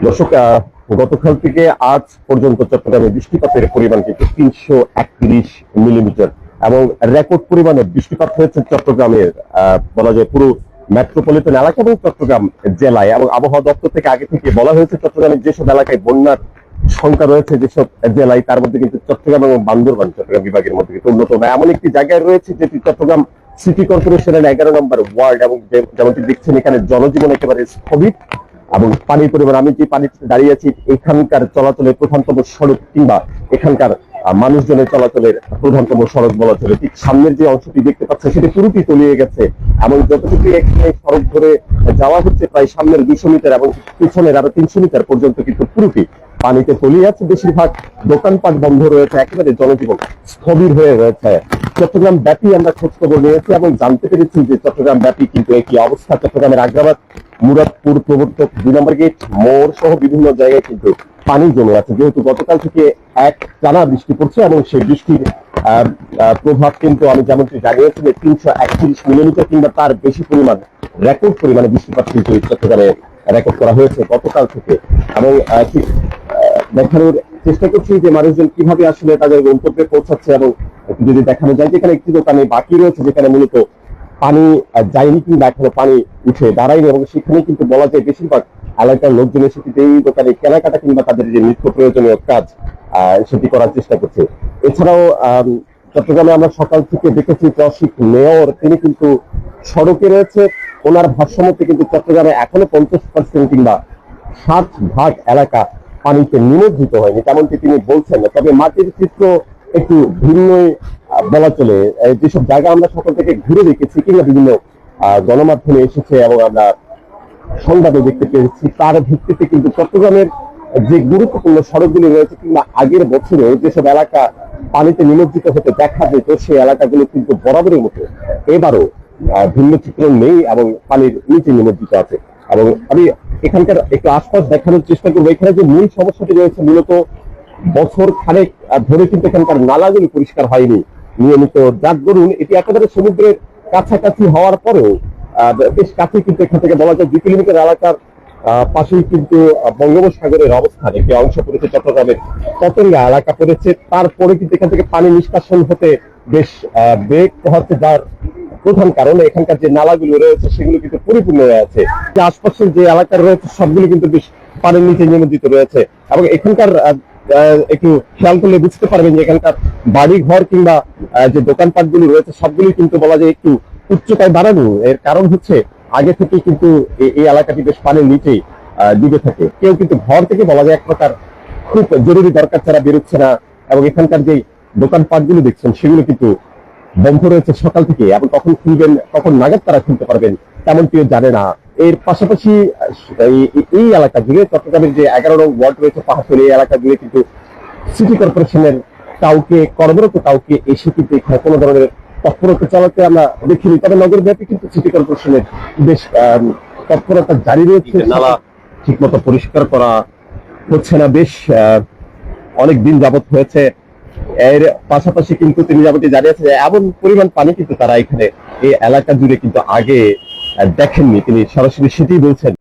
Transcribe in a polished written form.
দর্শক, গতকাল থেকে আজ পর্যন্ত চট্টগ্রামে বৃষ্টিপাতের পরিমাণ কিন্তু 331 মিলিমিটার এবং রেকর্ড পরিমাণে বৃষ্টিপাত হয়েছে চট্টগ্রামের বলা যায় পুরো মেট্রোপলিটন এলাকা এবং চট্টগ্রাম জেলায়। এবং আবহাওয়া দপ্তর থেকে আগে থেকে বলা হয়েছে চট্টগ্রামের যেসব এলাকায় বন্যার সংখ্যা রয়েছে যেসব জেলায়, তার মধ্যে কিন্তু চট্টগ্রাম এবং বান্দরবান চট্টগ্রাম বিভাগের মধ্যে কিন্তু অন্যতম এমন একটি জায়গায় রয়েছে যেটি চট্টগ্রাম সিটি কর্পোরেশনের 11 নম্বর ওয়ার্ড। এবং যেমনটি দেখছেন এখানে জনজীবন একেবারে স্থবির এবং পানির পরিমাণ, আমি যে পানিতে দাঁড়িয়ে আছি এখানকার চলাচলের প্রধানতম সড়ক কিংবা এখানকার মানুষজনের চলাচলের প্রধানতম সড়ক বলা চলে, ঠিক সামনের যে অংশটি দেখতে পাচ্ছে সেটি পুরোটি তলিয়ে গেছে। এবং যতটুকু এখানে সড়ক ধরে যাওয়া হচ্ছে প্রায় সামনের 200 মিটার এবং পিছনের আরো 300 মিটার পর্যন্ত কিন্তু পুরোটি পানিতে তলিয়ে আছে। বেশিরভাগ দোকানপাট বন্ধ রয়েছে, একেবারে জনজীবন স্থবির হয়ে রয়েছে। চট্টগ্রাম ব্যাপী আমরা খোঁজ খবর নিয়েছি এবং জানতে পেরেছি যে চট্টগ্রাম ব্যাপী কিন্তু একই অবস্থা। চট্টগ্রামের আগ্রাবাদ, মুরাদপুর, প্রবর্তক, 2 নম্বর গেট, মোড় সহ বিভিন্ন জায়গায় কিন্তু পানি জমে আছে, যেহেতু গতকাল থেকে এক টানা বৃষ্টি পড়ছে এবং সেই বৃষ্টির প্রভাব কিন্তু আমি যেমনটি জানিয়েছি যে 331 মিলিমিটার কিংবা তার বেশি পরিমাণ রেকর্ড পরিমাণে বৃষ্টিপাত কিন্তু চট্টগ্রামে রেকর্ড করা হয়েছে গতকাল থেকে। এবং ঠিক দেখানোর চেষ্টা করছি যে মানুষজন কিভাবে আসলে তাদের গন্তব্যে পৌঁছাচ্ছে। এবং যদি দেখানো যায় যেখানে একটি দোকানে বাকি রয়েছে যেখানে মূলত পানি যায়নি কিংবা এখনো পানি উঠে দাঁড়ায়নি, এবং সেখানে কিন্তু বলা যায় বেশিরভাগ এলাকার লোকজন এসে কিন্তু এই দোকানে কেনাকাটা কিংবা তাদের যে নিত্য প্রয়োজনীয় কাজ সেটি করার চেষ্টা করছে। এছাড়াও চট্টগ্রামে আমরা সকাল থেকে দেখেছি ট্রাফিক মেয়র তিনি কিন্তু সড়কে রয়েছে। ওনার ভাষ্যমতে কিন্তু চট্টগ্রামে এখনো 50% কিংবা 60% এলাকা পানিতে নিমজ্জিত হয়নি, তেমনটি তিনি বলছেন। তবে মাটির চিত্র একটু ভিন্নই বলা চলে। যেসব জায়গা আমরা সকাল থেকে ঘুরে দেখেছি কিংবা বিভিন্ন গণমাধ্যমে এসেছে এবং আমরা সংবাদে দেখতে পেয়েছি, তার ভিত্তিতে কিন্তু চট্টগ্রামের যে গুরুত্বপূর্ণ সড়কগুলি রয়েছে কিংবা আগের বছরে যেসব এলাকা পানিতে নিমজ্জিত হতে দেখা যেত সেই এলাকাগুলো কিন্তু বরাবরের মতো এবারও ভিন্ন চিত্র নেই এবং পানির নিচে নিমজ্জিত আছে। এবং আমি এখানকার একটু আশপাশ দেখানোর চেষ্টা করবো। এখানে যে মূল সমস্যাটি রয়েছে, মূলত বছর খানেক ধরে কিন্তু এখানকার নালাগুলি পরিষ্কার হয়নি নিয়মিত, যার দরুন এটি একেবারে সমুদ্রের কাছাকাছি হওয়ার পরেও বেশ কাছে কিন্তু এখান থেকে বলা যায় 2 কিলোমিটার এলাকার পাশেই কিন্তু বঙ্গোপসাগরের অবস্থান একটি অংশ পড়েছে, চট্টগ্রামের পতেঙ্গা এলাকা পড়েছে। তারপরে কিন্তু এখান থেকে পানি নিষ্কাশন হতে বেশ বেগ হচ্ছে, যার প্রধান কারণ এখানকার যে নালাগুলো রয়েছে সেগুলো কিন্তু পরিপূর্ণ হয়ে আছে। যে আশপাশের যে এলাকা রয়েছে সবগুলো কিন্তু বেশ পানির নিচে নিমজ্জিত রয়েছে। এবং এখানকার একটু খেয়াল করলে বুঝতে পারবেন যে এখানকার বাড়ি ঘর কিংবা যে দোকানপাট গুলি রয়েছে সবগুলি কিন্তু বলা যায় একটু উচ্চতায় বাড়ানো। এর কারণ হচ্ছে আগে থেকে কিন্তু এই এলাকাটি বেশ পানির নিচেই ডুবে থাকে। কেউ কিন্তু ঘর থেকে বলা যায় এক প্রকার খুব জরুরি দরকার ছাড়া বেরোচ্ছে না। এবং এখানকার যে দোকানপাট গুলো দেখছেন সেগুলো কিন্তু বন্ধ রয়েছে সকাল থেকে, এবং কখন খুলবেন কখন নাগাদ তারা খুলতে পারবেন তেমনটিও জানে না। এর পাশাপাশি এই এলাকা জুড়ে চট্টগ্রামের যে 11 নং ওয়ার্ড রয়েছে পাহাড়তলী, এই এলাকা জুড়ে কিন্তু সিটি কর্পোরেশনের কাউকে কর্মরত কাউকে এসে কিন্তু এখানে কোনো ধরনের তৎপরতা চালাতে আমরা দেখিনি। তবে নগরব্যাপী কিন্তু সিটি কর্পোরেশনের বেশ তৎপরতা জারি রয়েছে। নালা ঠিক মতো পরিষ্কার করা হচ্ছে না, বেশ অনেক দিন যাবত হয়েছে। এর পাশাপাশি কিন্তু তিনি যাবতীয় জানিয়েছে যে এমন পরিমাণ পানি কিন্তু তারা এখানে এই এলাকা জুড়ে কিন্তু আগে দেখেননি, তিনি সরাসরি সেটাই বলছেন।